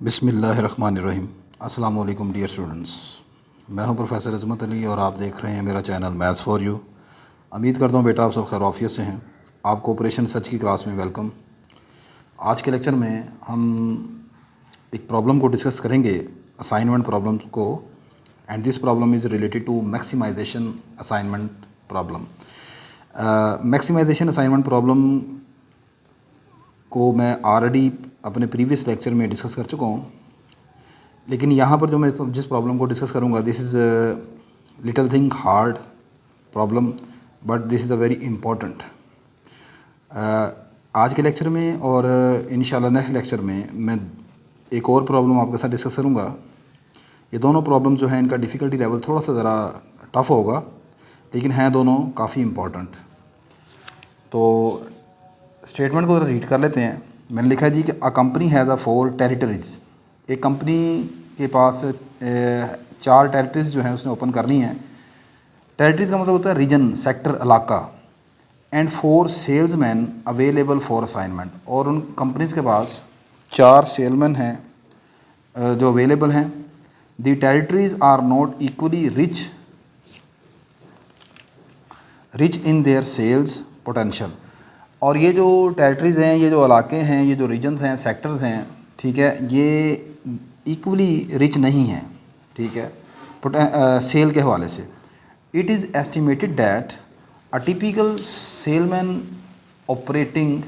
बिस्मिल्लाहिर्रहमानिर्रहीम। अस्सलाम वालेकुम डियर स्टूडेंट्स, मैं हूं प्रोफेसर अजमत अली और आप देख रहे हैं मेरा चैनल मैथ्स फॉर यू। उम्मीद करता हूं बेटा आप सब खैरियत से हैं। आपको ऑपरेशन सर्च की क्लास में वेलकम। आज के लेक्चर में हम एक प्रॉब्लम को डिस्कस करेंगे, असाइनमेंट प्रॉब्लम को, and this problem is related to maximization assignment problem. Maximization assignment problem को मैं ऑलरेडी अपने प्रीवियस लेक्चर में डिस्कस कर चुका हूँ, लेकिन यहाँ पर जो मैं जिस प्रॉब्लम को डिस्कस करूँगा, this is little thing hard problem, but this is a very important. आज के लेक्चर में और इंशाल्लाह नेक्स्ट लेक्चर में मैं एक और प्रॉब्लम आपके साथ डिस्कस करूँगा। ये दोनों प्रॉब्लम जो हैं इनका डिफ़िकल्टी लेवल थोड़ा सा ज़रा टफ़ होगा, लेकिन हैं दोनों काफ़ी इम्पॉर्टेंट। तो स्टेटमेंट को ज़रा रीड कर लेते हैं। मैंने लिखा है जी कि a company has a 4 territories. एक कंपनी के पास 4 टेरिटरीज़ जो हैं उसने ओपन करनी है। टेरिटरीज़ का मतलब होता है रीजन, सेक्टर, इलाका। And 4 salesman available for assignment. और उन कंपनीज़ के पास 4 सेलमैन हैं जो अवेलेबल हैं। The territories are not equally rich in their sales potential. और ये जो टेरिटरीज़ हैं, ये जो इलाके हैं, ये जो रीजन्स हैं, सेक्टर्स हैं, ठीक है, ये इक्वली रिच नहीं हैं, ठीक है, सेल के हवाले से। It is estimated that a typical salesman operating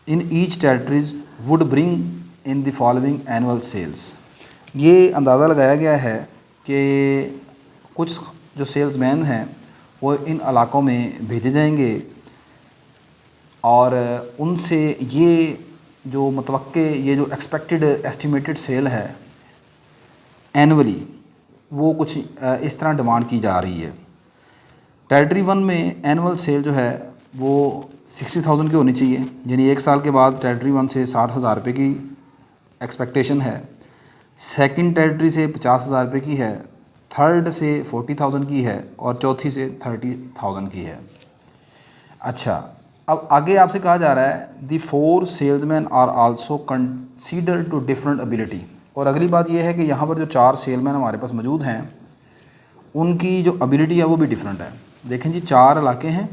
in each territories would bring in the following annual sales. ये अंदाज़ा लगाया गया है कि कुछ जो सेल्समैन हैं वो इन इलाकों में भेजे जाएंगे और उनसे ये जो मतवक्के, ये जो एक्सपेक्टेड एस्टिमेटेड सेल है एनुअली, वो कुछ इस तरह डिमांड की जा रही है। टेरिटरी 1 में एनुअल सेल जो है वो 60,000 की होनी चाहिए, यानी 1 साल के बाद टेरिटरी 1 से 60,000 रुपये की एक्सपेक्टेशन है। सेकंड टेरिटरी से 50,000 रुपये की है, थर्ड से 40,000 की है और चौथी से 30,000 की है। अच्छा, अब आगे आपसे कहा जा रहा है the 4 salesman are also consider to different ability. और अगली बात यह है कि यहाँ पर जो 4 सेलमैन हमारे पास मौजूद हैं उनकी जो एबिलिटी है वो भी डिफरेंट है। देखें जी, 4 इलाके हैं।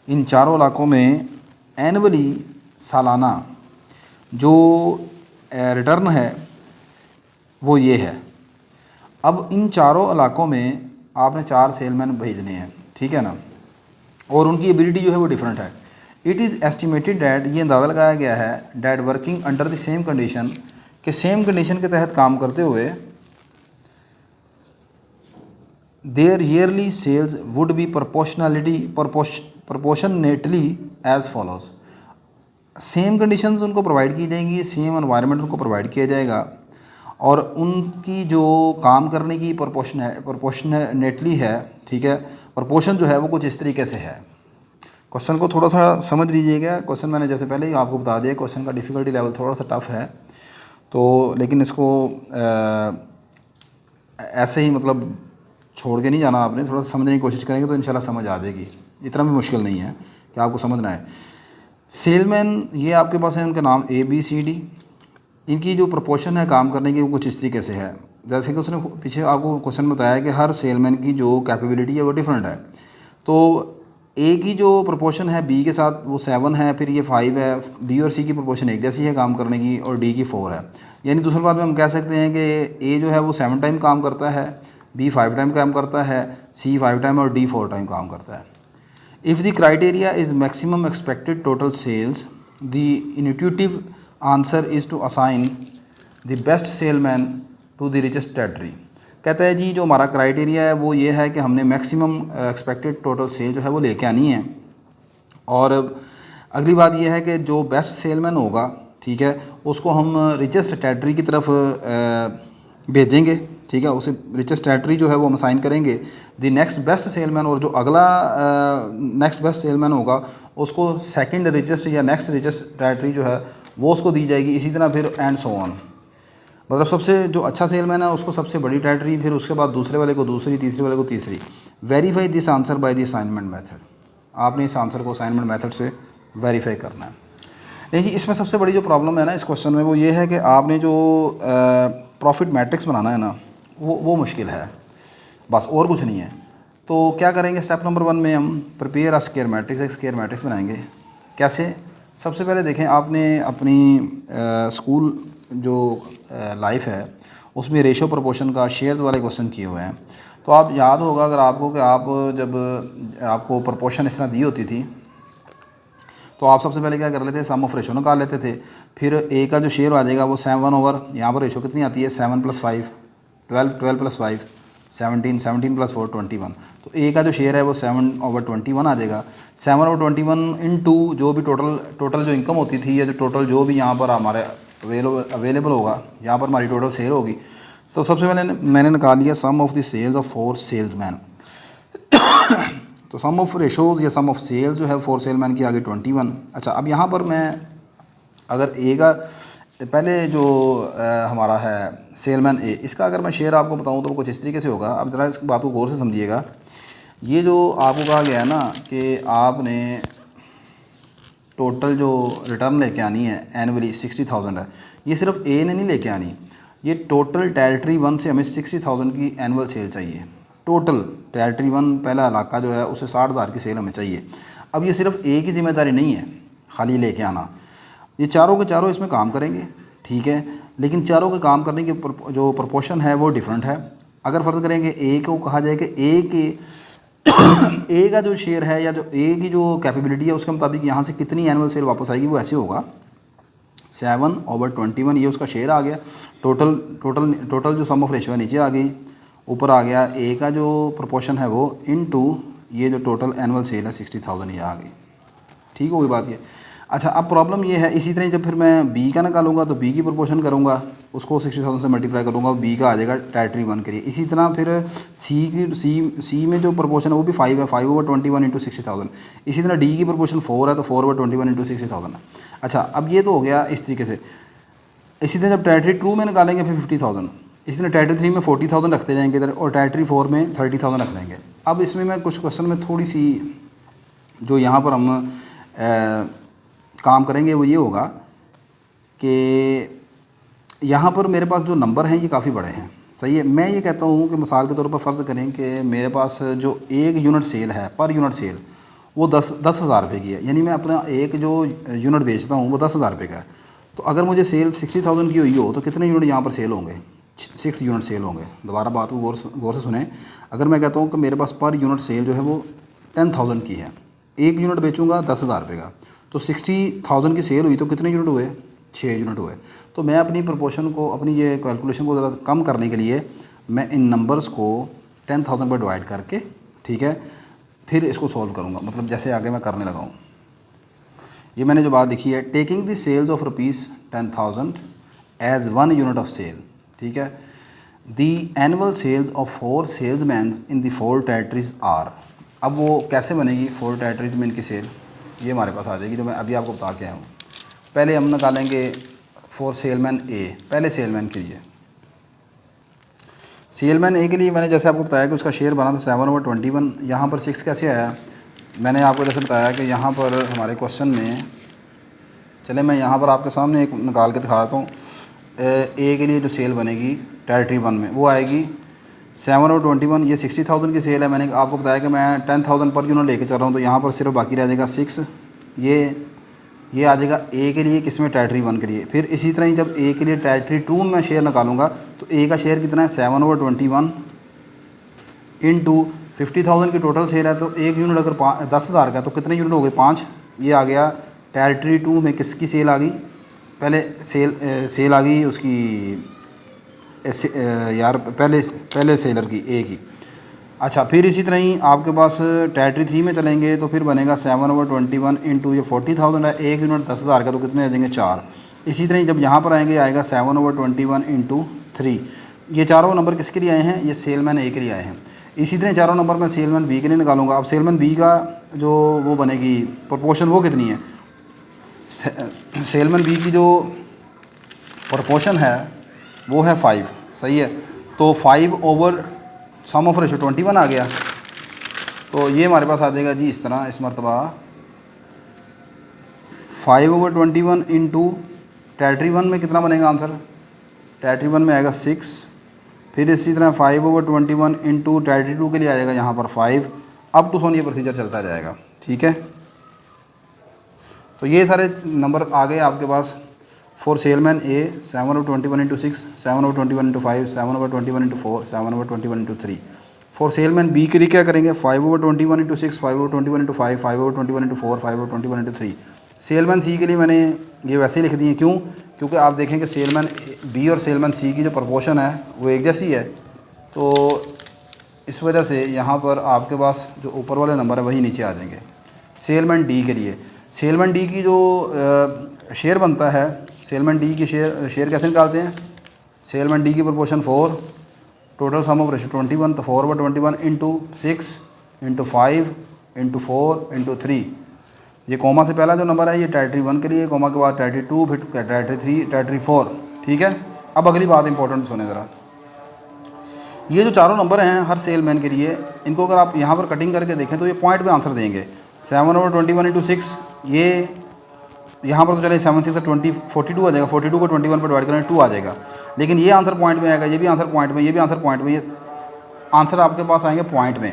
इन चारों इलाकों में एनुअली, सालाना जो रिटर्न है वो ये है। अब इन चारों इलाकों में आपने 4 सेलमैन भेजने हैं, ठीक है ना, और उनकी एबिलिटी जो है वो डिफरेंट है। इट इज़ एस्टिमेटेड डैट, ये अंदाज़ा लगाया गया है, that working under the same condition, के सेम कंडीशन के तहत काम करते हुए their yearly sales would be proportionately as follows. Same conditions उनको प्रोवाइड की जाएंगी, सेम एनवायरनमेंट उनको प्रोवाइड किया जाएगा और उनकी जो काम करने की प्रोपोर्शनेटली है, ठीक है, प्रोपोर्शन जो है वो कुछ इस तरीके से है। क्वेश्चन को थोड़ा सा समझ लीजिएगा। क्वेश्चन मैंने जैसे पहले ही आपको बता दिया, क्वेश्चन का डिफ़िकल्टी लेवल थोड़ा सा टफ़ है, तो लेकिन इसको ऐसे ही मतलब छोड़ के नहीं जाना आपने, थोड़ा सा समझने की कोशिश करेंगे तो इंशाल्लाह समझ आ जाएगी। इतना भी मुश्किल नहीं है कि आपको समझना है। सेलमैन ये आपके पास है, उनका नाम ABCD। इनकी जो प्रोपोर्शन है काम करने की वो कुछ इस तरीके से है। जैसे कि उसने पीछे आपको क्वेश्चन में बताया कि हर सेलमैन की जो कैपेबिलिटी है वो डिफरेंट है। तो A की जो प्रोपोर्शन है B के साथ वो 7 है, फिर ये 5 है। B और C की प्रोपोर्शन एक जैसी है काम करने की और D की 4 है। यानी दूसरी बात में हम कह सकते हैं कि A जो है वो 7 टाइम काम करता है, B 5 टाइम काम करता है, C 5 टाइम और D 4 टाइम काम करता है। If the criteria is maximum expected total sales, the intuitive answer is to assign the best salesman to the richest territory. कहता है जी जो हमारा क्राइटेरिया है वो ये है कि हमने मैक्सिमम एक्सपेक्टेड टोटल सेल जो है वो लेके आनी है। और अगली बात ये है कि जो बेस्ट सेलमैन होगा, ठीक है, उसको हम रिचेस्ट टेरिटरी की तरफ भेजेंगे, ठीक है, उसे रिचेस्ट टेरिटरी जो है वो हम असाइन करेंगे। द नेक्स्ट बेस्ट सेलमैन, और जो अगला नेक्स्ट बेस्ट सेलमैन होगा उसको सेकंड रिचेस्ट या नेक्स्ट रिचेस्ट टेरिटरी जो है वो उसको दी जाएगी। इसी तरह फिर एंड सो ऑन। मतलब सबसे जो अच्छा सेलमैन है उसको सबसे बड़ी टेरिटरी, फिर उसके बाद दूसरे वाले को दूसरी, तीसरे वाले को तीसरी। Verify this answer by the assignment method, आपने इस आंसर को असाइनमेंट मेथड से वेरीफाई करना है। नहीं जी, इसमें सबसे बड़ी जो प्रॉब्लम है ना इस क्वेश्चन में वो ये है कि आपने जो प्रॉफिट मैट्रिक्स बनाना है ना वो मुश्किल है, बस और कुछ नहीं है। तो क्या करेंगे, स्टेप नंबर 1 में हम प्रिपेयर अ स्क्वायर मैट्रिक्स, एक स्क्वायर मैट्रिक्स बनाएंगे। कैसे? सबसे पहले देखें, आपने अपनी स्कूल जो लाइफ है उसमें रेशो प्रोपोर्शन का शेयर्स वाले क्वेश्चन किए हुए हैं। तो आप याद होगा अगर आपको कि आप जब आपको प्रोपोर्शन इस तरह दी होती थी तो आप सबसे पहले क्या कर लेते थे, सम ऑफ रेशो निकाल लेते थे। फिर ए का जो शेयर आ जाएगा वो 7 ओवर, यहाँ पर रेशो कितनी आती है 7 + 5 12, 12 + 5 17, 17 + 4 21। तो ए का जो शेयर है वो 7/21 आ जाएगा। 7/21 इंटू जो भी टोटल जो इनकम होती थी या जो टोटल जो भी यहाँ पर हमारे अवेलेबल होगा, यहाँ पर हमारी टोटल सेल होगी। तो सबसे पहले मैंने निकाल लिया sum of the sales of 4 salesman. तो सम ऑफ रेशोज़ या सम ऑफ सेल्स जो है 4 सेलमैन की आगे 21। अच्छा, अब यहाँ पर मैं अगर ए का पहले जो हमारा है सेलमैन ए, इसका अगर मैं शेयर आपको बताऊँ तो वो कुछ इस तरीके से होगा। अब ज़रा इस बात को गौर से समझिएगा। ये जो आपको कहा गया है ना कि आपने टोटल जो रिटर्न लेके आनी है एनुअली 60,000 है, ये सिर्फ ए ने नहीं लेके आनी, ये टोटल टेरिटरी 1 से हमें 60,000 की एनुअल सेल चाहिए। टोटल टेरिटरी 1 पहला इलाका जो है उसे 60,000 की सेल हमें चाहिए। अब ये सिर्फ ए की ज़िम्मेदारी नहीं है खाली लेके आना, ये चारों के चारों इसमें काम करेंगे, ठीक है। लेकिन चारों के काम करने की जो प्रोपोर्शन है वो डिफरेंट है। अगर फ़र्ज़ करेंगे ए को कहा जाए कि ए के ए का जो शेयर है या जो ए की जो कैपेबिलिटी है उसके मुताबिक यहाँ से कितनी एनुअल सेल वापस आएगी, वो ऐसे होगा 7/21, ये उसका शेयर आ गया। टोटल जो सम ऑफ रेशियो है नीचे आ गई, ऊपर आ गया ए का जो प्रोपोर्शन है वो इनटू ये जो टोटल एनुअल सेल है 60,000 ये आ गई। ठीक होगी बात ये। अच्छा, अब प्रॉब्लम ये है, इसी तरह जब फिर मैं बी का निकालूंगा तो बी की प्रोपोर्शन करूंगा, उसको 60,000 से मल्टीप्लाई करूंगा, बी का आ जाएगा टेरिटरी 1 के लिए। इसी तरह फिर सी में जो प्रोपोर्शन है वो भी 5 है, 5/21 इंटू 60,000। इसी तरह डी की प्रोपोर्शन 4 है तो 4/21 इंटू 60,000। अच्छा, अब ये तो हो गया इस तरीके से। इसी तरह जब टेरिटरी 2 में निकालेंगे फिर 50,000, इसी तरह टेरिटरी 3 में 40,000 रखते जाएंगे इधर, और टेरिटरी 4 में 30,000 रख लेंगे। अब इसमें मैं कुछ क्वेश्चन में थोड़ी सी जो यहाँ पर हम काम करेंगे वो ये होगा कि यहाँ पर मेरे पास जो नंबर हैं ये काफ़ी बड़े हैं, सही है। मैं ये कहता हूँ कि मिसाल के तौर पर फ़र्ज़ करें कि मेरे पास जो एक यूनिट सेल है, पर यूनिट सेल वो 10,000 रुपये की है, यानी मैं अपना एक जो यूनिट बेचता हूँ वो 10,000 रुपये का है। तो अगर मुझे सेल 60,000 की हुई हो तो कितने यूनिट यहाँ पर सेल होंगे, 6 यूनिट सेल होंगे। दोबारा बात को गौर से सुने। अगर मैं कहता हूँ कि मेरे पास पर यूनिट सेल जो है वो 10,000 की है, एक यूनिट बेचूंगा 10,000 रुपये का, तो 60,000 की सेल हुई तो कितने यूनिट हुए, 6 यूनिट हुए। तो मैं अपनी प्रोपोर्शन को, अपनी ये कैलकुलेशन को ज़रा कम करने के लिए मैं इन नंबर्स को 10,000 पर डिवाइड करके, ठीक है, फिर इसको सॉल्व करूँगा। मतलब जैसे आगे मैं करने लगा हूँ, ये मैंने जो बात लिखी है, taking the sales of ₹10,000 as 1 unit of sale, ठीक है। The annual sales of 4 salesman in the 4 territories are. अब वो कैसे बनेगी 4 टेरिटरीज में इनकी सेल, ये हमारे पास आ जाएगी जो मैं अभी आपको बता के आया हूँ। पहले हम निकालेंगे 4 सेलमैन ए, पहले सेलमैन के लिए। सेलमैन ए के लिए मैंने जैसे आपको बताया कि उसका शेयर बना था 7/21। यहाँ पर 6 कैसे आया, मैंने आपको जैसे बताया कि यहाँ पर हमारे क्वेश्चन में, चले मैं यहाँ पर आपके सामने एक निकाल के दिखाता हूँ। ए के लिए जो सेल बनेगी टेरिटरी 1 में वो आएगी 7/21। ये 60,000 की सेल है। मैंने आपको बताया कि मैं 10,000 पर यूनिट लेके चल रहा हूँ, तो यहाँ पर सिर्फ बाकी रह जाएगा 6। ये आ जाएगा ए के लिए, किसमें टेरिटरी 1 के लिए। फिर इसी तरह ही जब ए के लिए टेरिटरी 2 में शेयर निकालूंगा तो ए का शेयर कितना है 7/21 इंटू 50,000 की टोटल सेल है, तो एक यूनिट अगर 10,000 का तो कितने यूनिट हो गए, 5। ये आ गया टेरिटरी 2 में किसकी सेल आ गई, पहले सेल आ गई उसकी यार पहले सेलर की, ए की। अच्छा, फिर इसी तरह ही आपके पास टेरिटरी 3 में चलेंगे तो फिर बनेगा 7/21 इंटू ये 40,000 है, एक यूनिट 10,000 का तो कितने आ जाएंगे, 4। इसी तरह ही जब यहाँ पर आएंगे आएगा 7/21 इंटू 3। ये चारों नंबर किसके लिए आए हैं, ये सेलमैन ए के लिए आए हैं। इसी तरह चारों नंबर मैं सेलमैन बी के लिए निकालूंगा। अब सेलमैन बी का जो वो बनेगी प्रोपोर्शन वो कितनी है, सेलमैन बी की जो प्रोपोर्शन है वो है 5, सही है। तो 5 ओवर सम ऑफ रेशो 21 आ गया। तो ये हमारे पास आ जाएगा जी इस तरह, इस मरतबा 5 ओवर 21 इंटू टेरिटरी 1 में कितना बनेगा आंसर, टेरिटरी 1 में आएगा 6, फिर इसी तरह 5 ओवर 21 इंटू टेरिटरी 2 के लिए आएगा यहाँ पर 5, अप टू सोन ये प्रोसीजर चलता जाएगा, ठीक है। तो ये सारे नंबर आ गए आपके पास। For salesman A 7 over 21 into 6, 7 over 21 into 5, 7 over 21 into 4, 7 over 21 into 3। For salesman B के लिए क्या करेंगे, 5 over 21 into 6, 5 over 21 into 5, 5 over 21 into 4, 5 over 21 into 3। Salesman C के लिए मैंने ये वैसे ही लिख दिए, क्यों, क्योंकि आप देखें कि सेलमैन बी और सेलमैन सी की जो प्रपोर्शन है वो एक जैसी है, तो इस वजह से यहाँ पर आपके पास जो ऊपर वाले नंबर है वही नीचे आ जाएंगे। सेलमैन डी के लिए, सेलमैन डी की जो शेयर बनता है, सेलमैन डी की शेयर कैसे निकालते हैं, सेलमैन डी की proportion 4, total sum of ratio 21, तो 4 over 21 into 6 into 5 into 4 into 3। ये कॉमा से पहला जो नंबर है ये टेरिटरी 1 के लिए, कॉमा के बाद टेरिटरी 2, फिर टेरिटरी 3, टेरिटरी 4, ठीक है। अब अगली बात इंपॉर्टेंट सुने ज़रा, ये जो चारों नंबर हैं हर सेलमैन के लिए, इनको अगर आप यहाँ पर कटिंग करके देखें तो ये पॉइंट पे आंसर देंगे। 7 ओवर 21 इंटू 6, ये यहाँ पर तो चले 7 6 20 42 आ जाएगा, 42 को 21 पर डिवाइड करें 2 आ जाएगा, लेकिन ये आंसर पॉइंट में आएगा, ये भी आंसर पॉइंट में, ये भी आंसर पॉइंट में, ये आंसर आपके पास आएंगे पॉइंट में।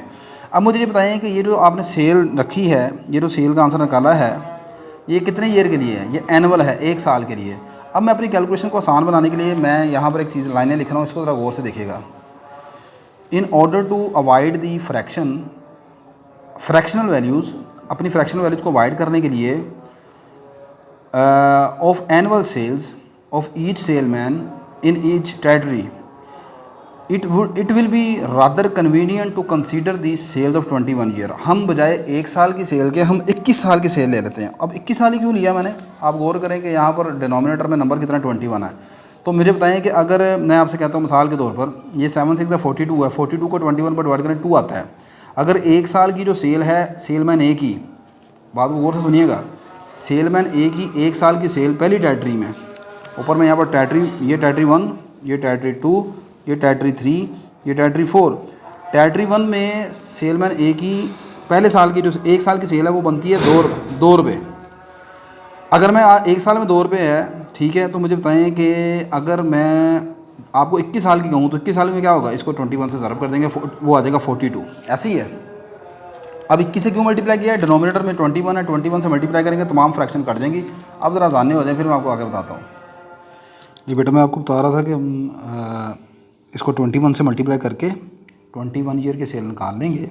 अब मुझे ये बताएं कि ये जो आपने सेल रखी है, ये जो सेल का आंसर निकाला है, ये कितने ईयर के लिए है, ये एनुअल है, 1 साल के लिए। अब मैं अपनी कैलकुलेशन को आसान बनाने के लिए मैं यहाँ पर एक चीज़ लाइनें लिख रहा हूँ, इसको ज़रा गौर से देखिएगा। In order to avoid the fractional values, अपनी फ्रैक्शनल वैल्यूज़ को अवॉइड करने के लिए of annual sales of each salesman in each territory, it will be rather convenient to consider the sales of 21 year। हम बजाय 1 साल की सेल के हम 21 साल की सेल ले लेते हैं। अब 21 साल ही क्यों लिया मैंने, आप गौर करें कि यहाँ पर डिनोमिनेटर में नंबर कितना 21 है। तो मुझे बताएं कि अगर मैं आपसे कहता हूँ मिसाल के तौर पर ये 7 6 42 है, 42 को 21 पर डिवाइड करें 2 आता है। अगर 1 साल की जो सेल है सेलमैन ए की, बात को गौर से सुनिएगा, सेलमैन ए की 1 साल की सेल पहली टेरिटरी में, ऊपर में यहाँ पर टेरिटरी, ये टेरिटरी 1, ये टेरिटरी 2, ये टेरिटरी 3, ये टेरिटरी 4। टेरिटरी 1 में सेलमैन ए की पहले साल की जो 1 साल की सेल है वो बनती है 2 रुपये। अगर मैं 1 साल में 2 रुपये है, ठीक है, तो मुझे बताएं कि अगर मैं आपको 21 साल की कहूँ तो 21 साल में क्या होगा, इसको 21 से ज़रब कर देंगे, वो आ जाएगा 42, ऐसी है। अब 21 से क्यों मल्टीप्लाई किया है, डिनोमिनेटर में 21 है, 21 से मल्टीप्लाई करेंगे तमाम फ्रैक्शन कट जाएंगी। अब ज़रा आसानी हो जाए फिर मैं आपको आगे बताता हूँ। जी बेटा, मैं आपको बता रहा था कि हम इसको 21 से मल्टीप्लाई करके 21 ईयर की सेल निकाल लेंगे।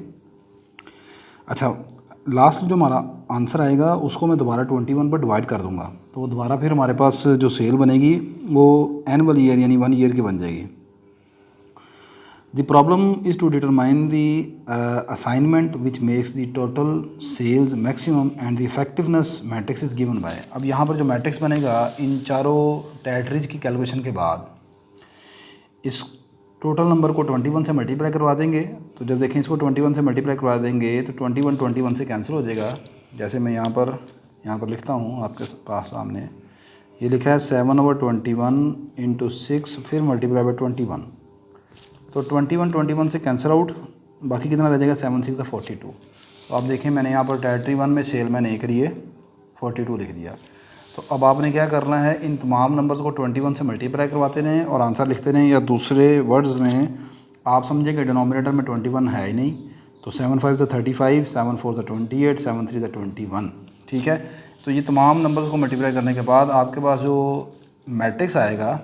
अच्छा, लास्ट जो हमारा आंसर आएगा उसको मैं दोबारा 21 पर डिवाइड कर दूँगा, तो दोबारा फिर हमारे पास जो सेल बनेगी वो एनुअल ईयर यानी 1 ईयर की बन जाएगी। The problem is to determine the assignment which makes the total sales maximum and the effectiveness matrix is given by। अब यहाँ पर जो मैट्रिक्स बनेगा इन चारों टेरिटरीज की कैलकुलेशन के बाद, इस टोटल नंबर को 21 से मल्टीप्लाई करवा देंगे। तो जब देखें इसको 21 से मल्टीप्लाई करवा देंगे तो 21 से कैंसिल हो जाएगा। जैसे मैं यहाँ पर लिखता हूँ आपके पास सामने, ये लिखा है 7 ओवर 21 इंटू 6 फिर मल्टीप्लाई बाई 21, तो 21 से कैंसिल आउट, बाकी कितना रह जाएगा 7 6 42। तो आप देखें मैंने यहाँ पर टेरिटरी 1 में सेलमैन ए के लिए 42 लिख दिया। तो अब आपने क्या करना है, इन तमाम नंबर्स को 21 से मल्टीप्लाई करवाते रहें और आंसर लिखते रहें, या दूसरे वर्ड्स में आप समझें कि डिनोमिनेटर में 21 है ही नहीं, तो 7 5 35, 7 4 28, 7 3 21, ठीक है। तो ये तमाम नंबर्स को मल्टीप्लाई करने के बाद आपके पास जो मैट्रिक्स आएगा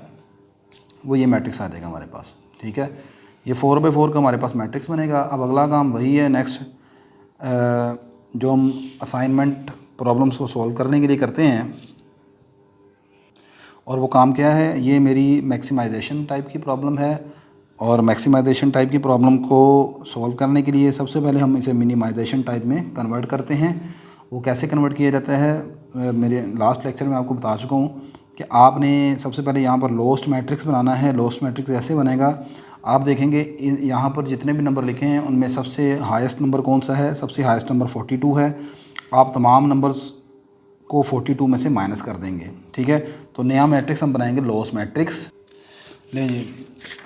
वो ये मैट्रिक्स आ जाएगा हमारे पास, ठीक है। ये 4/4 का हमारे पास मैट्रिक्स बनेगा। अब अगला काम वही है नेक्स्ट, जो हम असाइनमेंट प्रॉब्लम्स को सॉल्व करने के लिए करते हैं, और वो काम क्या है, ये मेरी मैक्सिमाइजेशन टाइप की प्रॉब्लम है। और मैक्सिमाइजेशन टाइप की प्रॉब्लम को सॉल्व करने के लिए सबसे पहले हम इसे मिनिमाइजेशन टाइप में कन्वर्ट करते हैं। वो कैसे कन्वर्ट किया जाता है, मेरे लास्ट लेक्चर में आपको बता चुका हूँ कि आपने सबसे पहले यहाँ पर लोस्ट मैट्रिक्स बनाना है। लोस्ट मैट्रिक्स ऐसे बनेगा, आप देखेंगे यहाँ पर जितने भी नंबर लिखे हैं उनमें सबसे हाईएस्ट नंबर कौन सा है, सबसे हाईएस्ट नंबर 42 है। आप तमाम नंबर्स को 42 में से माइनस कर देंगे, ठीक है। तो नया मैट्रिक्स हम बनाएंगे लोस्ट मैट्रिक्स। ले जी,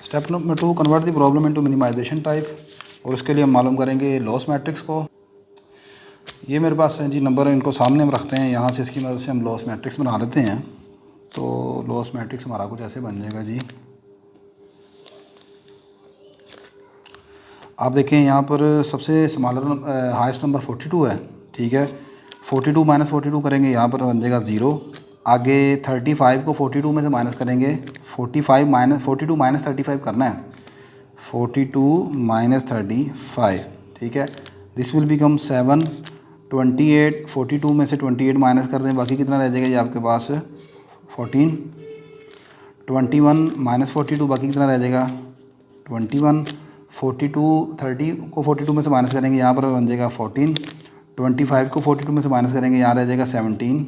step number 2, convert the problem into minimization type. और उसके लिए हम मालूम करेंगे लॉस मैट्रिक्स को। ये मेरे पास है जी नंबर, इनको सामने हम रखते हैं, यहाँ से इसकी मदद से हम लॉस मैट्रिक्स बना लेते हैं। तो लॉस मैट्रिक्स हमारा कुछ ऐसे बन जाएगा जी। आप देखें यहाँ पर सबसे स्मॉलर हाईएस्ट नंबर 42 है, ठीक है। 42 माइनस 42 करेंगे, यहाँ पर बन जाएगा 0। आगे 35 को 42 में से माइनस करेंगे, 42 माइनस 35 करना है, 42 माइनस 35, ठीक है। This will become 7। 28, 42 में से 28 माइनस कर दें, बाकी कितना रह जाएगा ये आपके पास 14। 21 माइनस 42, बाकी कितना रह जाएगा 21। 42, 30 को 42 में से माइनस करेंगे, यहाँ पर बन जाएगा 14। 25 को 42 में से माइनस करेंगे, यहाँ रह जाएगा 17।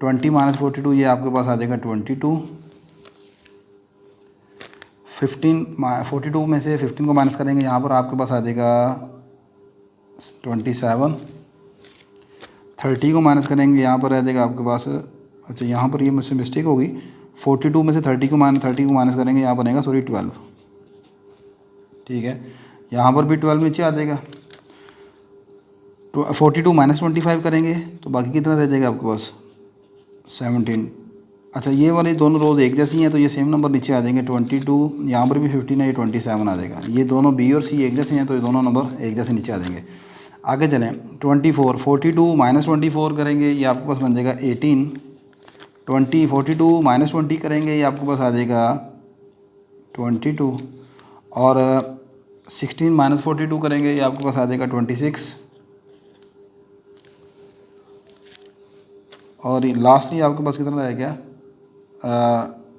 20 माइनस 42 ये आपके पास आ जाएगा 22। 42 में से 15 को माइनस करेंगे, यहाँ पर आपके पास आ जाएगा 27। 30 को माइनस करेंगे, यहाँ पर रह जाएगा आपके पास, अच्छा यहाँ पर ये मुझसे मिस्टेक होगी, 42 में से 30 को माइनस करेंगे, यहाँ बनेगा 12, ठीक है। यहाँ पर भी 12 नीचे आ जाएगा। 42 माइनस 25 करेंगे तो बाकी कितना रह जाएगा आपके पास 17। अच्छा ये वाली दोनों रोज़ एक जैसी हैं तो ये सेम नंबर नीचे आ जाएंगे। 22 यहाँ पर भी 15 है, ये 27 आ जाएगा। ये दोनों बी और सी एक जैसे हैं तो ये दोनों नंबर एक जैसे नीचे आ जाएंगे। आगे चलें, 24, 42 माइनस 24 करेंगे, ये आपके पास बन जाएगा 18। 42 माइनस 20 करेंगे, ये आपके पास आ जाएगा 22। और 16 माइनस 42 करेंगे, ये आपके पास आ जाएगा 26। और लास्टली आपके पास कितना रह गया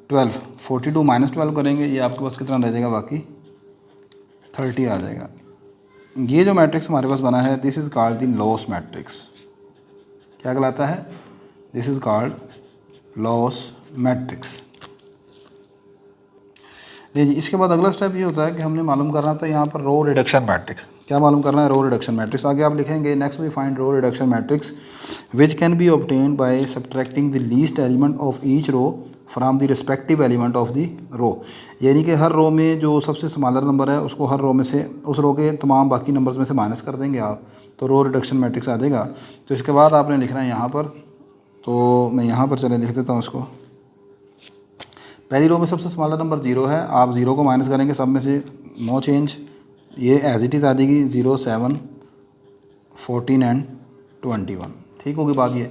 12। 42 माइनस 12 करेंगे, ये आपके पास कितना रह जाएगा बाकी 30 आ जाएगा। ये जो मैट्रिक्स हमारे पास बना है, this is called the loss matrix. क्या कहलाता है? This is called loss matrix. जी इसके बाद अगला स्टेप ये होता है कि हमने मालूम करना था यहाँ पर रो रिडक्शन मैट्रिक्स। क्या मालूम करना है? Row reduction matrix. आगे आप लिखेंगे next we find row reduction matrix which can be obtain by subtracting the least element of each row from the respective element of the row. यानी कि हर रो में जो सबसे स्मॉलर नंबर है उसको हर रो में से, उस रो के तमाम बाकी नंबर्स में से माइनस कर देंगे आप, तो रो रिडक्शन मैट्रिक्स आ जाएगा। तो इसके बाद आपने लिखना है यहाँ पर, तो मैं यहाँ पर चले लिख देता हूँ इसको। पहली रो में सबसे स्मॉलर नंबर 0 है, आप 0 को माइनस करेंगे, सब में से नो चेंज, ये एज इट इज़ आ जाएगी 0, 7, 14 एंड 21। ठीक होगी बात ये।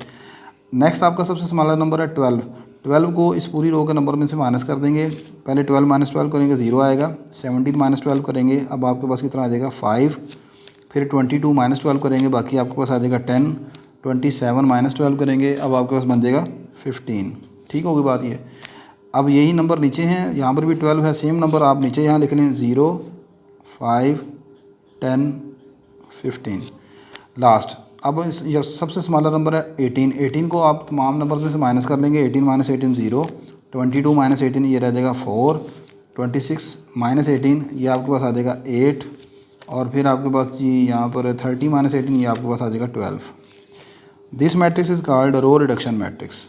नेक्स्ट आपका सबसे स्मॉलर नंबर है 12। 12 को इस पूरी रो के नंबर में से माइनस कर देंगे। पहले 12 माइनस 12 करेंगे 0 आएगा। 17 माइनस 12 करेंगे, अब आपके पास कितना आ जाएगा 5। फिर 22 माइनस 12 करेंगे, बाकी आपके पास आ जाएगा 10। 27 माइनस 12 करेंगे, अब आपके पास बन जाएगा 15। ठीक होगी बात ये। अब यही नंबर नीचे हैं, यहाँ पर भी 12 है, सेम नंबर आप नीचे यहाँ लिख लें 0, 5, 10, 15 लास्ट। अब ये सबसे स्मॉलर नंबर है 18। 18 को आप तमाम नंबर्स में से माइनस कर लेंगे। 18 माइनस 18 0, 22 माइनस 18 ये रह जाएगा 4, 26 माइनस 18 ये आपके पास आ जाएगा 8, और फिर आपके पास जी यहाँ पर 30 माइनस 18 ये आपके पास आ जाएगा 12। This matrix is called row reduction matrix.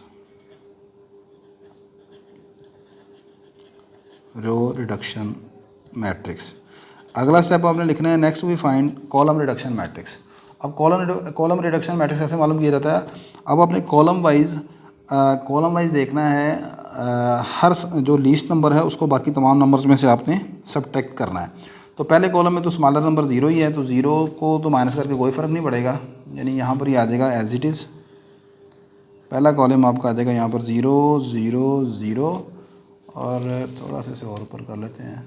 Row reduction matrix. अगला स्टेप आपने लिखना है next we find column reduction matrix. अब कॉलम रिडक्शन मैट्रिक्स कैसे मालूम किया जाता है? अब आपने कॉलम वाइज देखना है, हर जो लीस्ट नंबर है उसको बाकी तमाम नंबर्स में से आपने सब्ट्रैक्ट करना है। तो पहले कॉलम में तो स्मॉलर नंबर 0 ही है, तो 0 को तो माइनस करके कोई फ़र्क नहीं पड़ेगा, यानी यहाँ पर ही आ जाएगा एज इट इज़। पहला कॉलम आपका आ जाएगा यहाँ पर 0, 0, 0, और थोड़ा सा इसे और ऊपर कर लेते हैं,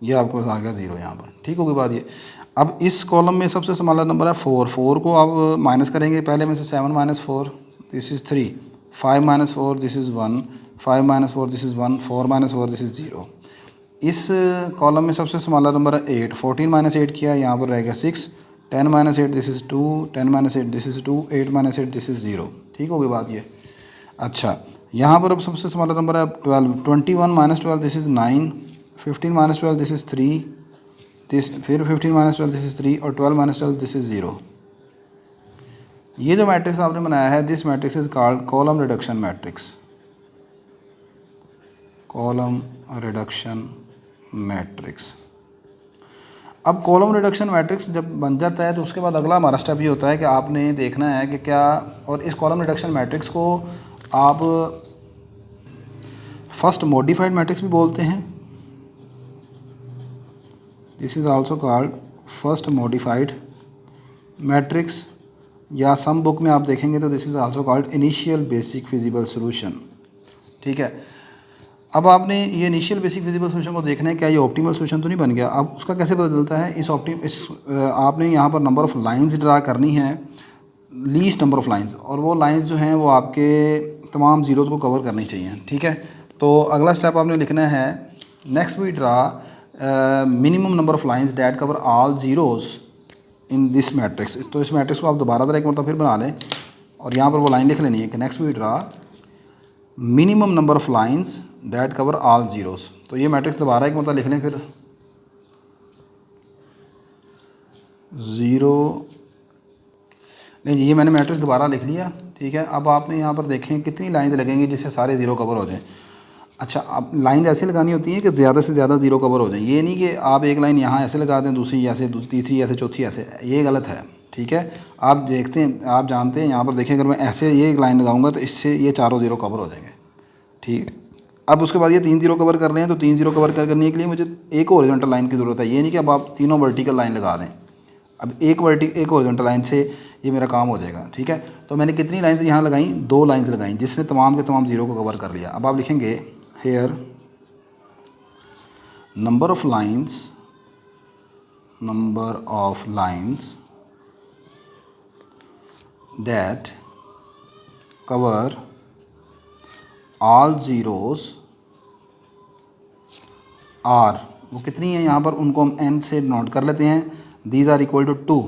ये आपके पास आ गया 0 यहाँ पर। ठीक होगी बात ये। अब इस कॉलम में सबसे स्मॉलर नंबर है 4। 4 को आप माइनस करेंगे, पहले में से 7 minus 4 this is 3, 5 minus 4 this is 1, 5 minus 4 this is 1, 4 minus 4 this is 0। इस कॉलम में सबसे स्मॉलर नंबर है 8। 14 माइनस 8 किया, यहाँ पर रह गया 6, 10 minus 8 this is 2, 10 minus 8 this is 2, 8 minus 8 this is 0। ठीक होगी बात ये। अच्छा यहाँ पर अब सबसे स्मॉलर नंबर है 12। 21 minus 12 this is 9, 15 minus 12 this is 3, फिर 15 माइनस 12 दिस इज़ 3, और 12 माइनस 12 दिस इज़ 0। ये जो मैट्रिक्स आपने बनाया है, this matrix is called column reduction matrix. Column reduction matrix. अब कॉलम रिडक्शन मैट्रिक्स जब बन जाता है तो उसके बाद अगला हमारा स्टेप ये होता है कि आपने देखना है कि क्या, और इस कॉलम रिडक्शन मैट्रिक्स को आप फर्स्ट मॉडिफाइड मैट्रिक्स भी बोलते हैं। This is also called first modified matrix, या सम बुक में आप देखेंगे तो this is also called initial basic feasible solution. ठीक है, अब आपने ये इनिशियल बेसिक फिजिबल सॉल्यूशन को देखना है क्या ये ऑप्टिमल सॉल्यूशन तो नहीं बन गया। अब उसका कैसे पता चलता है, आपने यहाँ पर नंबर ऑफ़ लाइंस ड्रा करनी है, लीस्ट नंबर ऑफ़ लाइंस, और वो लाइंस जो हैं वो आपके तमाम ज़ीरोज़ को कवर करनी चाहिए। ठीक है, तो अगला स्टेप आपने लिखना है, next we draw minimum number of lines that cover all zeros in this matrix. तो इस मैट्रिक्स को आप दोबारा एक मरतबा फिर बना लें और यहाँ पर वो लाइन लिख लेनी है कि next we draw minimum number of lines that cover all zeros. तो ये मैट्रिक्स दोबारा एक मरतबा लिख लें फिर, 0 नहीं, ये मैंने मैट्रिक्स दोबारा लिख लिया। ठीक है, अब आपने यहाँ पर देखें कितनी लाइंस लगेंगी जिससे सारे ज़ीरो कवर हो जाएं। अच्छा, अब लाइन ऐसे लगानी होती है कि ज़्यादा से ज़्यादा ज़ीरो कवर हो जाए, ये नहीं कि आप एक लाइन यहाँ ऐसे लगा दें, दूसरी ऐसे, तीसरी ऐसे, चौथी ऐसे, ये गलत है। ठीक है, आप देखते हैं, आप जानते हैं, यहाँ पर देखें अगर मैं ऐसे ये एक लाइन लगाऊंगा तो इससे ये चारों ज़ीरो कवर हो जाएंगे। ठीक, अब उसके बाद ये 3 ज़ीरो कवर कर रहे हैं तो 3 ज़ीरो कवर करने के लिए मुझे एक हॉरिजॉन्टल लाइन की ज़रूरत है। ये नहीं कि अब आप तीनों वर्टिकल लाइन लगा दें, अब एक हॉरिजॉन्टल लाइन से ये मेरा काम हो जाएगा। ठीक है, तो मैंने कितनी लाइन्स यहाँ लगाई, 2 लाइन्स लगाई जिसने तमाम के तमाम ज़ीरो को कवर कर लिया। अब आप लिखेंगे here number of lines that cover all zeros are, वो कितनी है यहाँ पर, उनको हम n से नोट कर लेते हैं। These are equal to 2।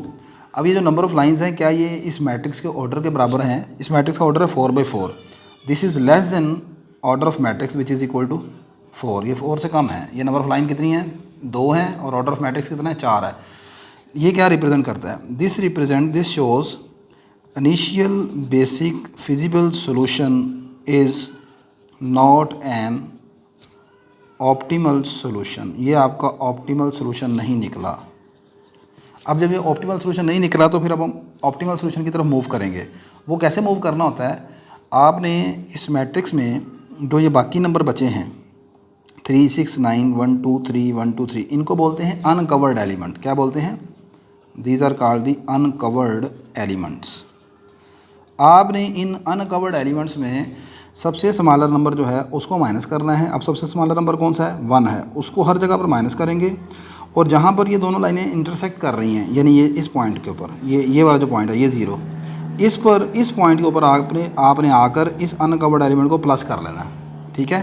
अब ये जो नंबर ऑफ़ लाइंस हैं क्या ये इस मैट्रिक्स के ऑर्डर के बराबर हैं? इस मैट्रिक्स का ऑर्डर है 4/4। This is less than order of matrix which is equal to 4। ये 4 से कम है। ये नंबर ऑफ़ लाइन कितनी है, 2 हैं, और ऑर्डर ऑफ मैट्रिक्स कितना है, 4 है। ये क्या रिप्रेजेंट करता है, this shows initial basic feasible solution is not an optimal solution. ये आपका ऑप्टिमल सोल्यूशन नहीं निकला। अब जब ये ऑप्टिमल सोल्यूशन नहीं निकला तो फिर अब हम ऑप्टिमल सोल्यूशन की तरफ मूव करेंगे। वो कैसे मूव करना होता है, आपने इस मैट्रिक्स में जो ये बाकी नंबर बचे हैं 3 6 9 1 2 3 1 2 3, इनको बोलते हैं अनकवर्ड एलिमेंट। क्या बोलते हैं, these are called the uncovered elements. आपने इन अनकवर्ड एलिमेंट्स में सबसे स्मॉलर नंबर जो है उसको माइनस करना है। अब सबसे स्मॉलर नंबर कौन सा है, 1 है, उसको हर जगह पर माइनस करेंगे। और जहाँ पर ये दोनों लाइनें इंटरसेक्ट कर रही हैं, यानी ये इस पॉइंट के ऊपर, ये वाला जो पॉइंट है, ये 0, इस पॉइंट के ऊपर आपने आकर इस अनकवर्ड एलिमेंट को प्लस कर लेना है। ठीक है,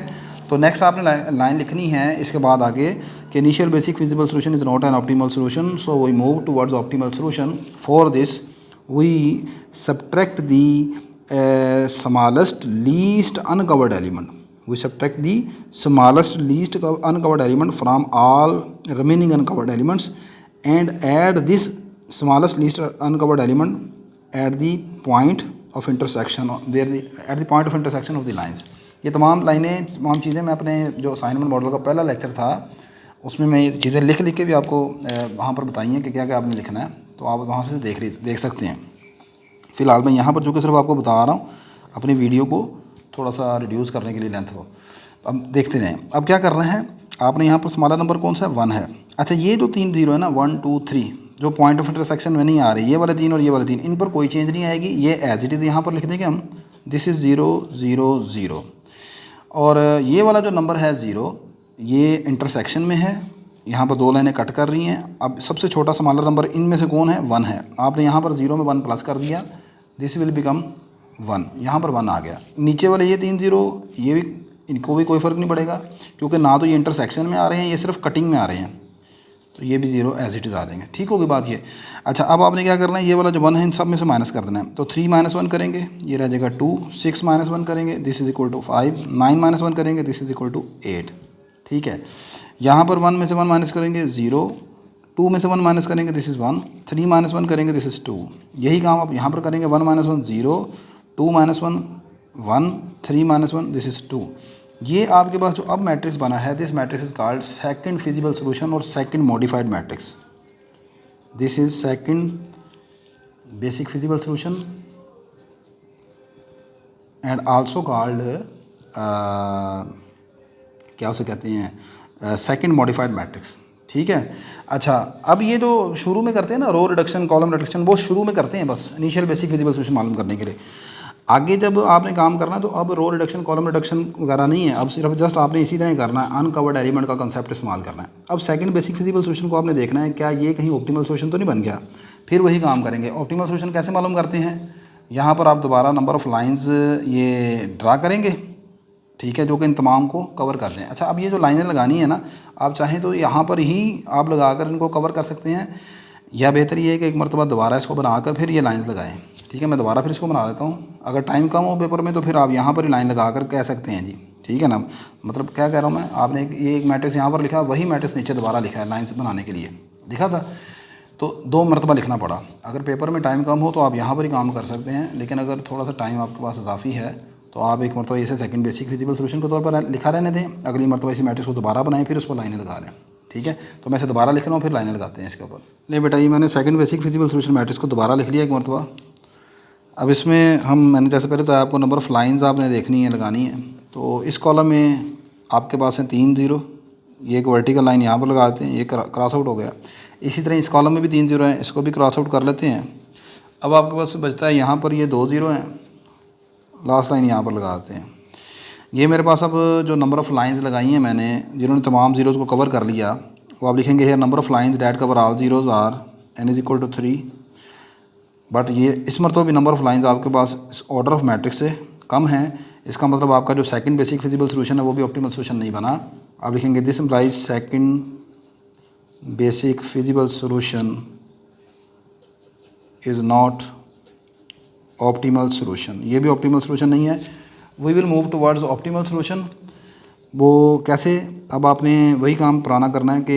तो नेक्स्ट आपने लाइन लिखनी है इसके बाद आगे कि initial basic feasible solution is not an optimal solution, so we move towards optimal solution. For this we subtract the smallest least uncovered element. We subtract the smallest least uncovered element from all remaining uncovered elements and add this smallest least uncovered element at the point of intersection at the point of intersection of the lines. ये तमाम लाइनें, तमाम चीज़ें मैं अपने जो assignment model का पहला लेक्चर था उसमें मैं ये चीज़ें लिख के भी आपको वहाँ पर बताई हैं कि क्या क्या आपने लिखना है, तो आप वहाँ से देख सकते हैं। फ़िलहाल मैं यहाँ पर जो कि सिर्फ आपको बता रहा हूँ अपनी वीडियो को थोड़ा सा रिड्यूस करने के लिए लेंथ को। अब देखते हैं अब क्या करना है, आपने यहाँ पर स्मॉलर नंबर कौन सा है, 1 है। अच्छा, ये जो 3 ज़ीरो है ना, 1 2 3, जो पॉइंट ऑफ इंटरसेक्शन में नहीं आ रही, ये वाले 3 और ये वाले 3, इन पर कोई चेंज नहीं आएगी। ये एज इट इज़ यहाँ पर लिख देंगे हम, दिस इज़ 0 0 0। और ये वाला जो नंबर है 0, ये इंटरसेक्शन में है, यहाँ पर 2 लाइनें कट कर रही हैं। अब सबसे छोटा स्मॉलर नंबर इनमें से कौन है, 1 है। आपने यहाँ पर 0 में 1 प्लस कर दिया, दिस विल बिकम 1, यहाँ पर 1 आ गया। नीचे वाले ये 3 ज़ीरो, ये भी, इनको भी कोई फ़र्क नहीं पड़ेगा क्योंकि ना तो ये इंटरसेक्शन में आ रहे हैं, ये सिर्फ कटिंग में आ रहे हैं, तो ये भी 0 एज इट इज़ आ जाएंगे। ठीक होगी बात ये। अच्छा, अब आपने क्या करना है, ये वाला जो 1 है इन सब में से माइनस कर देना है। तो 3 - 1 करेंगे, ये रह जाएगा 2, 6 - 1 करेंगे, दिस इज़ इक्वल टू 5, 9 - 1 करेंगे, दिस इज़ इक्वल टू 8। ठीक है, यहाँ पर 1 में से 1 माइनस करेंगे 0, 2 में से 1 माइनस करेंगे, दिस इज़ 1, 3 - 1 करेंगे, दिस इज़ 2। यही काम आप यहाँ पर करेंगे, 1 - 1 0, 2 - 1 1, 3 - 1 दिस इज़ 2। ये आपके पास जो अब मैट्रिक्स बना है, this matrix is called second feasible solution और second modified matrix. This is second basic feasible solution and also called क्या उसे कहते हैं, सेकंड मॉडिफाइड मैट्रिक्स। ठीक है। अच्छा, अब ये जो शुरू में करते हैं ना, रो रिडक्शन कॉलम रिडक्शन, वो शुरू में करते हैं बस इनिशियल बेसिक फिजिबल सॉल्यूशन मालूम करने के लिए। आगे जब आपने काम करना है तो अब रो रिडक्शन कॉलम रिडक्शन वगैरह नहीं है, अब सिर्फ जस्ट आपने इसी तरह करना है, अनकवर्ड एलिमेंट का कंसेप्ट इस्तेमाल करना है। अब सेकंड बेसिक फिजिबल सॉल्यूशन को आपने देखना है क्या ये कहीं ऑप्टिमल सॉल्यूशन तो नहीं बन गया, फिर वही काम करेंगे। ऑप्टिमल सॉल्यूशन कैसे मालूम करते हैं, यहाँ पर आप दोबारा नंबर ऑफ़ लाइंस ये ड्रा करेंगे, ठीक है, जो कि इन तमाम को कवर कर दें। अच्छा, अब ये जो लाइनें लगानी है ना, आप चाहें तो यहाँ पर ही आप लगाकर इनको कवर कर सकते हैं, या बेहतर ये है कि एक मरतबा दोबारा इसको बनाकर फिर ये लाइंस लगाएं। ठीक है, मैं दोबारा फिर इसको बना देता हूँ। अगर टाइम कम हो पेपर में तो फिर आप यहाँ पर ही लाइन लगाकर कह सकते हैं जी। ठीक है ना, मतलब क्या कह रहा हूँ मैं, आपने ये एक मैट्रिक्स यहाँ पर लिखा, वही मैट्रिक्स नीचे दोबारा लिखा है लाइन्स बनाने के लिए लिखा था, तो 2 मरतबा लिखना पड़ा। अगर पेपर में टाइम कम हो तो आप यहाँ पर ही काम कर सकते हैं, लेकिन अगर थोड़ा सा टाइम आपके पास इजाफी है तो आप एक मरतबा इसे सेकंड बेसिक फिजिबल सॉल्यूशन के तौर पर लिखा रहने दें, अगली मरतबा इसी मैट्रिक्स को दोबारा बनाएं, फिर उस पर लाइनें लगा लें। ठीक है, तो मैं इसे दोबारा लिख रहा हूँ, फिर लाइनें लगाते हैं इसके ऊपर। ले बेटा, ये मैंने second basic feasible solution matrix को दोबारा लिख लिया एक मरतबा। अब इसमें मैंने जैसे पहले तो आपको नंबर ऑफ़ लाइंस आपने देखनी है, लगानी है। तो इस कॉलम में आपके पास हैं 3 ज़ीरो, ये एक वर्टिकल लाइन यहाँ पर लगाते हैं, ये क्रॉस आउट हो गया। इसी तरह इस कॉलम में भी 3 ज़ीरो हैं, इसको भी क्रॉस आउट कर लेते हैं। अब आपके पास बचता है यहाँ पर ये 2 ज़ीरो हैं, लास्ट लाइन यहाँ पर लगाते हैं। ये मेरे पास अब जो नंबर ऑफ़ लाइंस लगाई हैं मैंने, जिन्होंने तमाम ज़ीरोज़ को कवर कर लिया, वो आप लिखेंगे है number of lines that cover all zeros are n is equal to 3। But ये इस मरतबा भी नंबर ऑफ़ लाइंस आपके पास इस ऑर्डर ऑफ मैट्रिक्स से कम है, इसका मतलब आपका जो सेकंड बेसिक फिजिबल सॉल्यूशन है वो भी ऑप्टिमल सॉल्यूशन नहीं बना। आप लिखेंगे this implies second basic feasible solution is not optimal solution, ये भी ऑप्टिमल सॉल्यूशन नहीं है। We will move towards optimal solution. वो कैसे, अब आपने वही काम पुराना करना है कि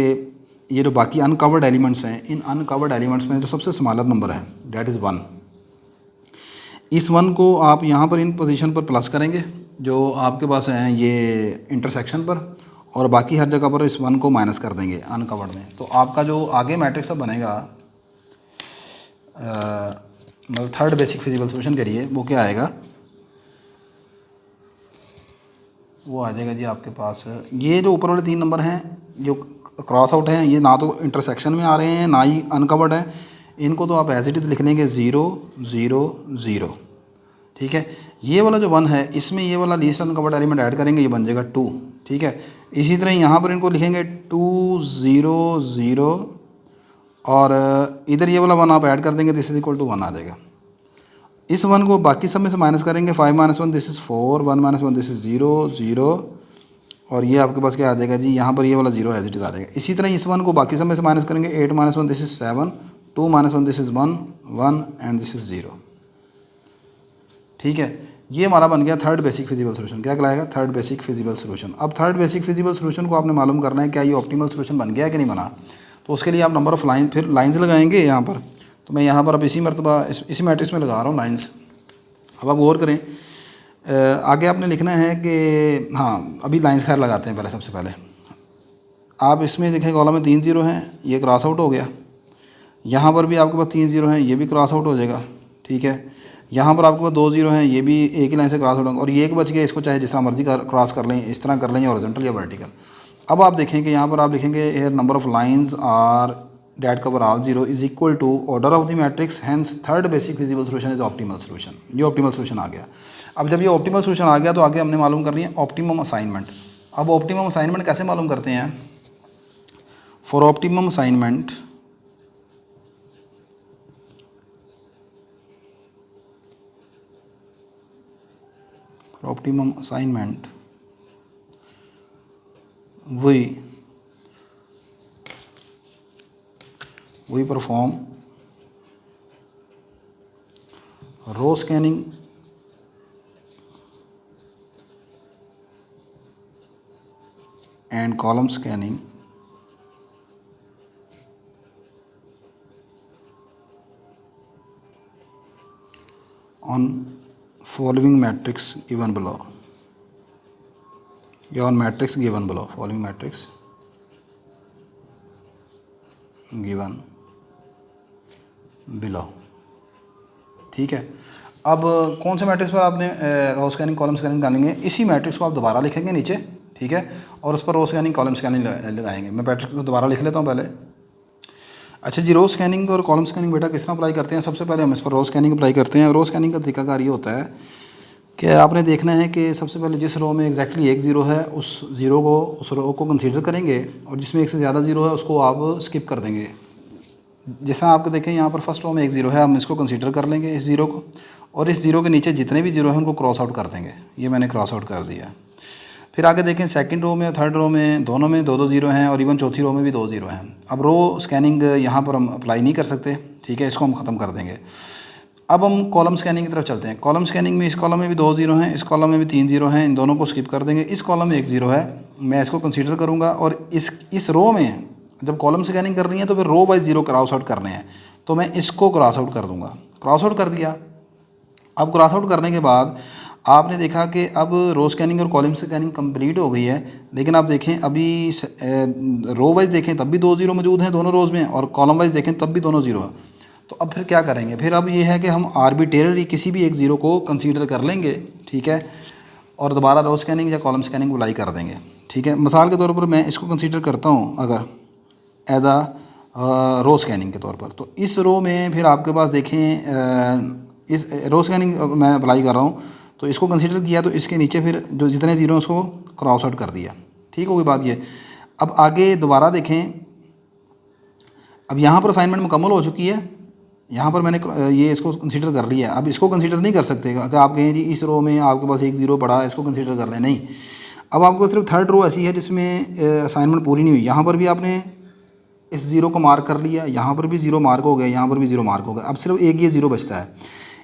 ये जो बाकी अनकवर्ड एलिमेंट्स हैं, इन अनकवर्ड एलिमेंट्स में जो सबसे स्मॉलर नंबर है डैट इज़ 1, इस 1 को आप यहाँ पर इन पोजीशन पर प्लस करेंगे जो आपके पास हैं ये इंटरसेक्शन पर, और बाकी हर जगह पर इस 1 को माइनस कर देंगे अनकवर्ड में। तो आपका जो आगे मैट्रिक्स अब बनेगा मतलब थर्ड बेसिक फिजिबल सॉल्यूशन करिए, वो क्या आएगा, वो आ जाएगा जी आपके पास ये जो ऊपर वाले 3 नंबर हैं जो क्रॉस आउट हैं, ये ना तो इंटरसेक्शन में आ रहे हैं ना ही अनकवर्ड हैं, इनको तो आप एज इट इज़ लिख लेंगे 0 0 0। ठीक है, ये वाला जो 1 है इसमें ये वाला लीस्ट अनकवर्ड एलिमेंट ऐड करेंगे, ये बन जाएगा 2। ठीक है, इसी तरह यहाँ पर इनको लिखेंगे 2 0 0, और इधर ये वाला 1 आप ऐड कर देंगे, दिस इज इक्वल टू 1 आ जाएगा। इस 1 को बाकी सब में से माइनस करेंगे, 5 - 1 दिस इज़ 4, 1 - 1 दिस इज़ 0 0, और ये आपके पास क्या आ जाएगा जी, यहाँ पर ये वाला 0 एज इट इज़ आ जाएगा। इसी तरह इस 1 को बाकी सब में से माइनस करेंगे, 8 - 1 this is 7, 2 - 1 this is 1 1 and this is 0। ठीक है, ये हमारा बन गया थर्ड बेसिक फिजिबल सॉल्यूशन। क्या कहलाएगा, थर्ड बेसिक फिजिबल सॉल्यूशन। अब थर्ड बेसिक फिजिबल सॉल्यूशन को आपने मालूम करना है क्या ये ऑप्टिमल सॉल्यूशन बन गया है कि नहीं बना। तो उसके लिए आप नंबर ऑफ़ लाइन फिर लाइंस लगाएंगे यहाँ पर। तो मैं यहाँ पर अब इसी मरतबा इसी मैट्रिक्स में लगा रहा हूँ लाइंस। अब आप गौर करें, आगे आपने लिखना है कि हाँ, अभी लाइंस खैर लगाते हैं पहले। सबसे पहले आप इसमें देखें कॉलम में 3 ज़ीरो हैं, ये क्रॉस आउट हो गया। यहाँ पर भी आपके पास 3 ज़ीरो हैं, ये भी क्रॉस आउट हो जाएगा। ठीक है, यहाँ पर आपके पास 2 ज़ीरो हैं, ये भी एक ही लाइन से क्रॉस आउट होंगे, और ये एक बच गया, इसको चाहे जिस तरह मर्जी क्रॉस कर लें, इस तरह कर लें, हॉरिजॉन्टल या वर्टिकल। अब आप देखें कि यहाँ पर आप लिखेंगे here number of lines are that cover all 0 is equal to order of the matrix, hence third basic feasible solution is optimal solution. ये ऑप्टिमल सॉल्यूशन आ गया। अब जब ये ऑप्टिमल सॉल्यूशन आ गया तो आगे हमने मालूम करनी है ऑप्टिमम असाइनमेंट। अब ऑप्टिमम असाइनमेंट कैसे मालूम करते हैं, for optimum assignment optimum assignment we perform row scanning and column scanning on following matrix given below। Your matrix given below, following matrix given below. ठीक है, अब कौन से मैट्रिक्स पर आपने रो स्कैनिंग कॉलम स्कैनिंग डालेंगे, इसी मैट्रिक्स को आप दोबारा लिखेंगे नीचे, ठीक है, और उस पर रो स्कैनिंग कॉलम स्कैनिंग लगाएंगे। मैं मैट्रिक्स को दोबारा लिख लेता हूँ पहले। अच्छा जी, रो स्कैनिंग और कॉलम स्कैनिंग बेटा किस तरह अप्लाई करते हैं? सबसे पहले हम इस पर रो स्कैनिंग अप्लाई करते हैं। रो स्कैनिंग का तरीकाकार ये होता है कि आपने देखना है कि सबसे पहले जिस रो में एग्जैक्टली एक ज़ीरो है उस रो को कंसीडर करेंगे, और जिसमें एक से ज़्यादा ज़ीरो है उसको आप स्किप कर देंगे। जिस तरह आपको देखें यहाँ पर फर्स्ट रो में एक ज़ीरो है, हम इसको कंसीडर कर लेंगे इस ज़ीरो को, और इस ज़ीरो के नीचे जितने भी ज़ीरो हैं उनको क्रॉस आउट कर देंगे। ये मैंने क्रॉस आउट कर दिया। फिर आगे देखें सेकंड रो में, थर्ड रो में, दोनों में दो दो ज़ीरो हैं, और इवन चौथी रो में भी दो ज़ीरो हैं। अब रो स्कैनिंग यहाँ पर हम अप्लाई नहीं कर सकते, ठीक है, इसको हम ख़त्म कर देंगे। अब हम कॉलम स्कैनिंग की तरफ चलते हैं। कॉलम स्कैनिंग में इस कॉलम में भी दो ज़ीरो हैं, इस कॉलम में भी तीन ज़ीरो हैं, इन दोनों को स्किप कर देंगे। इस कॉलम में एक ज़ीरो है, मैं इसको कंसीडर करूँगा, और इस रो में जब कॉलम स्कैनिंग करनी है तो फिर row wise zero cross out करने हैं, तो मैं इसको क्रॉस आउट कर दूँगा। क्रॉस आउट कर दिया। अब क्रॉस आउट करने के बाद आपने देखा कि अब रो स्कैनिंग और कॉलम स्कैनिंग कंप्लीट हो गई है, लेकिन आप देखें अभी रो वाइज देखें तब भी दो ज़ीरो मौजूद हैं दोनों रोज़ में, और कॉलम वाइज देखें तब भी दोनों ज़ीरो हैं। तो अब फिर क्या करेंगे? फिर अब ये है कि हम आर्बिट्रेरी किसी भी एक ज़ीरो को कंसीडर कर लेंगे, ठीक है, और दोबारा रो स्कैनिंग या कॉलम स्कैनिंग अप्लाई कर देंगे, ठीक है। मिसाल के तौर पर मैं इसको कंसीडर करता हूँ अगर एज आ रो स्कैनिंग के तौर पर, तो इस रो में फिर आपके पास देखें इस रो स्कैनिंग मैं अप्लाई कर रहा हूँ, तो इसको कंसीडर किया, तो इसके नीचे फिर जो जितने ज़ीरो हैं उसको क्रॉस आउट कर दिया। ठीक होगी बात ये। अब आगे दोबारा देखें, अब यहाँ पर असाइनमेंट मुकम्मल हो चुकी है, यहाँ पर मैंने ये इसको कंसीडर कर लिया। अब इसको कंसीडर नहीं कर सकते अगर आप कहें जी इस रो में आपके पास एक ज़ीरो पड़ा है इसको कंसीडर कर लें, नहीं। अब आपको सिर्फ थर्ड रो ऐसी है जिसमें असाइनमेंट पूरी नहीं हुई, यहाँ पर भी आपने इस ज़ीरो को मार्क कर लिया, यहाँ पर भी ज़ीरो मार्क हो गया, यहाँ पर भी ज़ीरो मार्क हो गया। अब सिर्फ एक ये ज़ीरो बचता है,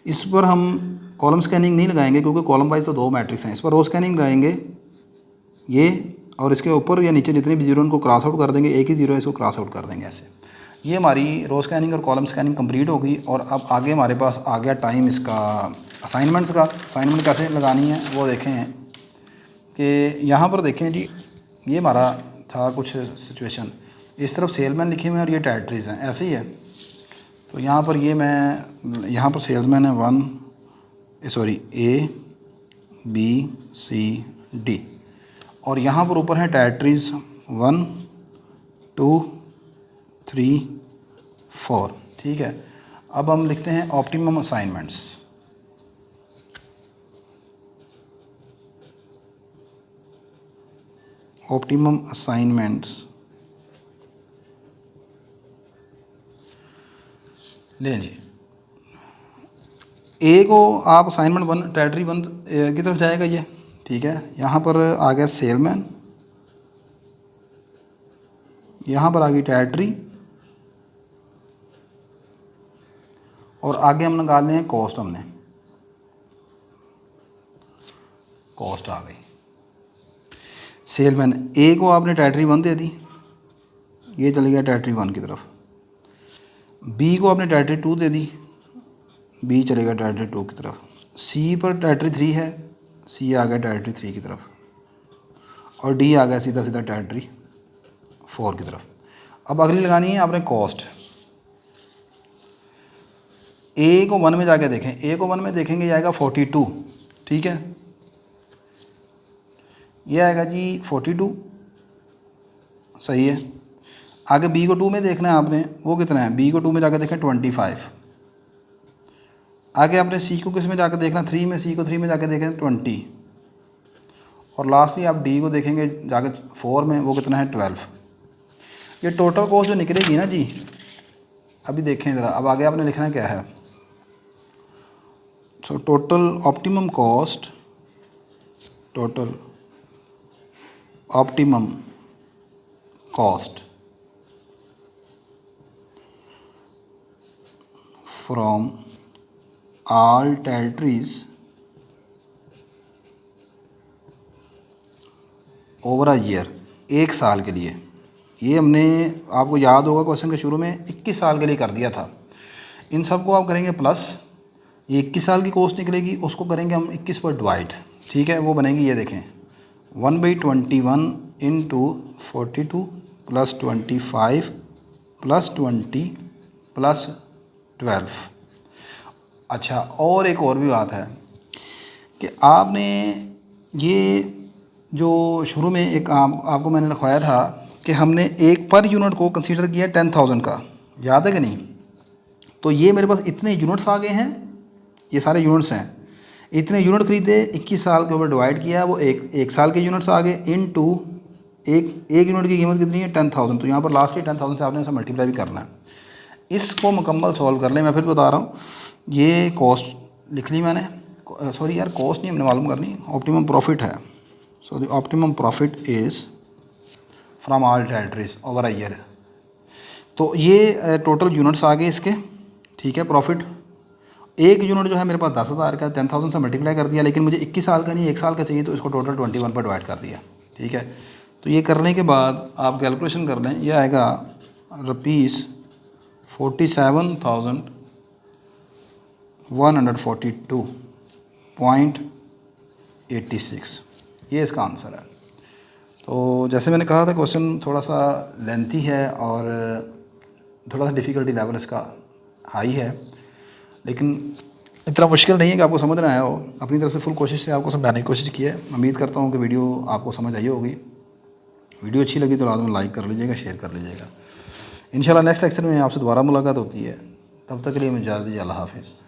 इस पर हम कॉलम स्कैनिंग नहीं लगाएंगे क्योंकि कॉलम वाइज तो दो मैट्रिक्स हैं। इस पर रो स्कैनिंग लगाएंगे ये, और इसके ऊपर या नीचे जितने भी ज़ीरो उनको क्रॉस आउट कर देंगे, एक ही ज़ीरो है इसको क्रॉस आउट कर देंगे ऐसे। ये हमारी रो स्कैनिंग और कॉलम स्कैनिंग कंप्लीट हो गई, और अब आगे हमारे पास आ गया टाइम इसका असाइनमेंट्स का। असाइनमेंट कैसे लगानी है वो देखें कि यहाँ पर देखें जी, ये हमारा था कुछ सिचुएशन, इस तरफ सेलमैन लिखे हुए हैं और ये टेरिटरीज़ हैं, ऐसे ही है। तो यहाँ पर ये मैं यहाँ पर सेल्समैन है A B C D, और यहाँ पर ऊपर है टेरिटरीज़ 1 2 3 4, ठीक है। अब हम लिखते हैं ऑप्टिमम असाइनमेंट्स। ऑप्टिमम असाइनमेंट्स लें जी। ए को आप असाइनमेंट 1 टेरिटरी 1 की तरफ जाएगा ये, ठीक है। यहाँ पर आ गया सेलमैन, यहाँ पर आ गई टेरिटरी, और आगे हम निकालने हैं कॉस्ट। हमने कॉस्ट आ गई। सेलमैन ए को आपने टेरिटरी 1 दे दी, ये चली गया टेरिटरी 1 की तरफ। बी को आपने टेरिटरी 2 दे दी, बी चलेगा टेरिटरी 2 की तरफ। सी पर टेरिटरी 3 है, सी आ गया टेरिटरी 3 की तरफ, और डी आ गया सीधा सीधा टेरिटरी 4 की तरफ। अब अगली लगानी है आपने कॉस्ट। ए को 1 में जाके देखें, ए को 1 में देखेंगे जाएगा 42, ठीक है, ये आएगा जी 42, सही है। आगे बी को 2 में देखना है आपने, वो कितना है, बी को 2 में जाकर देखें 25। आगे आपने सी को किस में जाकर देखना, 3 में, सी को 3 में जाकर देखें 20, और लास्टली आप डी को देखेंगे जाकर 4 में, वो कितना है 12। ये टोटल कॉस्ट जो निकलेगी ना जी, अभी देखें ज़रा, अब आगे आपने लिखना क्या है। So total optimum cost, total optimum cost from all territories over a year, एक साल के लिए। ये हमने, आपको याद होगा क्वेश्चन के शुरू में 21 साल के लिए कर दिया था। इन सब को आप करेंगे प्लस, ये 21 साल की कॉस्ट निकलेगी, उसको करेंगे हम 21 पर डिवाइड, ठीक है, वो बनेगी, ये देखें 1/21 इंटू 42 प्लस 25 प्लस 20 प्लस 12। अच्छा, और एक और भी बात है कि आपने ये जो शुरू में एक आपको मैंने लिखवाया था कि हमने एक पर यूनिट को कंसीडर किया 10,000 का, याद है कि नहीं? तो ये मेरे पास इतने यूनिट्स आ गए हैं, ये सारे यूनिट्स हैं, इतने यूनिट खरीदे, 21 साल के ऊपर डिवाइड किया, वो एक साल के यूनिट्स आ गए इनटू एक यूनिट की कीमत कितनी है 10,000। तो यहाँ पर लास्ट के 10,000 से आपने इसे मल्टीप्लाई भी करना है। इसको मुकम्मल सॉल्व कर लें। मैं फिर बता रहा हूँ, ये कॉस्ट लिख ली मैंने, सॉरी यार कॉस्ट नहीं हमने मालूम करनी, ऑप्टिमम प्रॉफिट है। So the optimum profit is from all territories over a year. तो ये टोटल यूनिट्स आ गए इसके, ठीक है। प्रॉफिट एक यूनिट जो है मेरे पास 10,000 का, 10,000 से मल्टीप्लाई कर दिया, लेकिन मुझे 21 साल का नहीं 1 साल का चाहिए, तो इसको टोटल 21 पर डिवाइड कर दिया, ठीक है। तो ये करने के बाद आप कैलकुलेशन कर लें, ये आएगा ₹47,142.86, ये इसका आंसर है। तो जैसे मैंने कहा था क्वेश्चन थोड़ा सा लेंथी है और थोड़ा सा डिफ़िकल्टी लेवल इसका हाई है, लेकिन इतना मुश्किल नहीं है कि आपको समझ ना आया हो। अपनी तरफ से फुल कोशिश से आपको समझाने की कोशिश की है। उम्मीद करता हूँ कि वीडियो आपको समझ आई होगी। वीडियो अच्छी लगी तो लाजमी लाइक कर लीजिएगा, शेयर कर लीजिएगा। इंशाल्लाह नेक्स्ट लेक्चर में आपसे दोबारा मुलाकात होती है। तब तक के लिए मुझे इजाज़त दीजिए। अल्लाह हाफ़िज़।